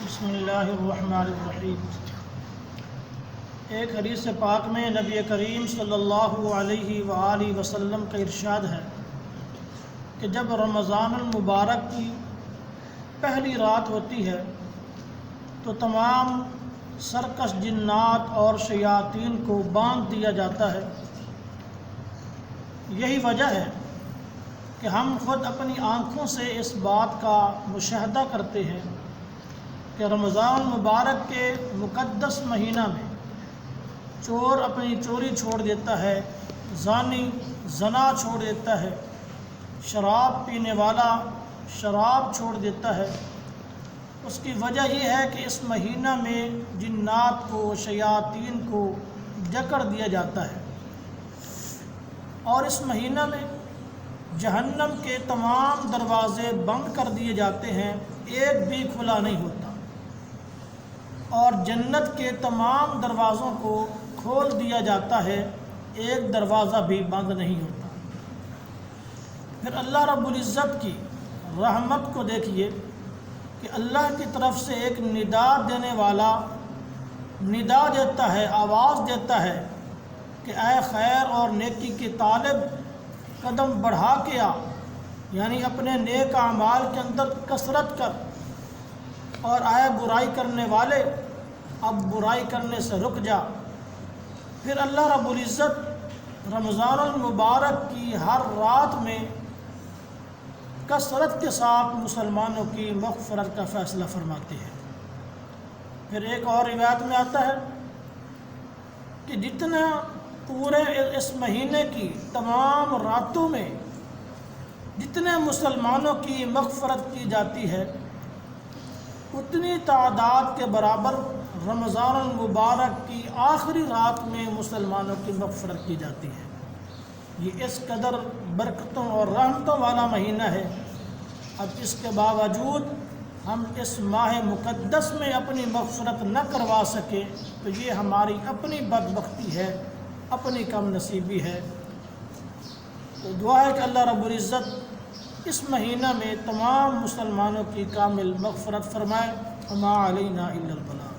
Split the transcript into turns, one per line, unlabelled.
بسم اللہ الرحمن الرحیم۔ ایک حدیث پاک میں نبی کریم صلی اللہ علیہ وآلہ وسلم کا ارشاد ہے کہ جب رمضان المبارک کی پہلی رات ہوتی ہے تو تمام سرکش جنات اور شیاطین کو باندھ دیا جاتا ہے۔ یہی وجہ ہے کہ ہم خود اپنی آنکھوں سے اس بات کا مشاہدہ کرتے ہیں کہ رمضان مبارک کے مقدس مہینہ میں چور اپنی چوری چھوڑ دیتا ہے، زانی زنا چھوڑ دیتا ہے، شراب پینے والا شراب چھوڑ دیتا ہے۔ اس کی وجہ یہ ہے کہ اس مہینہ میں جنات کو، شیاطین کو جکڑ دیا جاتا ہے، اور اس مہینہ میں جہنم کے تمام دروازے بند کر دیے جاتے ہیں، ایک بھی کھلا نہیں ہوتا، اور جنت کے تمام دروازوں کو کھول دیا جاتا ہے، ایک دروازہ بھی بند نہیں ہوتا۔ پھر اللہ رب العزت کی رحمت کو دیکھیے کہ اللہ کی طرف سے ایک ندا دینے والا ندا دیتا ہے، آواز دیتا ہے کہ اے خیر اور نیکی کے طالب، قدم بڑھا کے آ، یعنی اپنے نیک اعمال کے اندر کثرت کر، اور اے برائی کرنے والے، اب برائی کرنے سے رک جا۔ پھر اللہ رب العزت رمضان المبارک کی ہر رات میں کثرت کے ساتھ مسلمانوں کی مغفرت کا فیصلہ فرماتے ہیں۔ پھر ایک اور روایت میں آتا ہے کہ جتنا پورے اس مہینے کی تمام راتوں میں جتنے مسلمانوں کی مغفرت کی جاتی ہے، اتنی تعداد کے برابر رمضان المبارک کی آخری رات میں مسلمانوں کی مغفرت کی جاتی ہے۔ یہ اس قدر برکتوں اور رحمتوں والا مہینہ ہے۔ اب اس کے باوجود ہم اس ماہ مقدس میں اپنی مغفرت نہ کروا سکے تو یہ ہماری اپنی بدبختی ہے، اپنی کم نصیبی ہے۔ تو دعا ہے کہ اللہ رب العزت اس مہینہ میں تمام مسلمانوں کی کامل مغفرت فرمائے۔ وما علینا الا البلاغ۔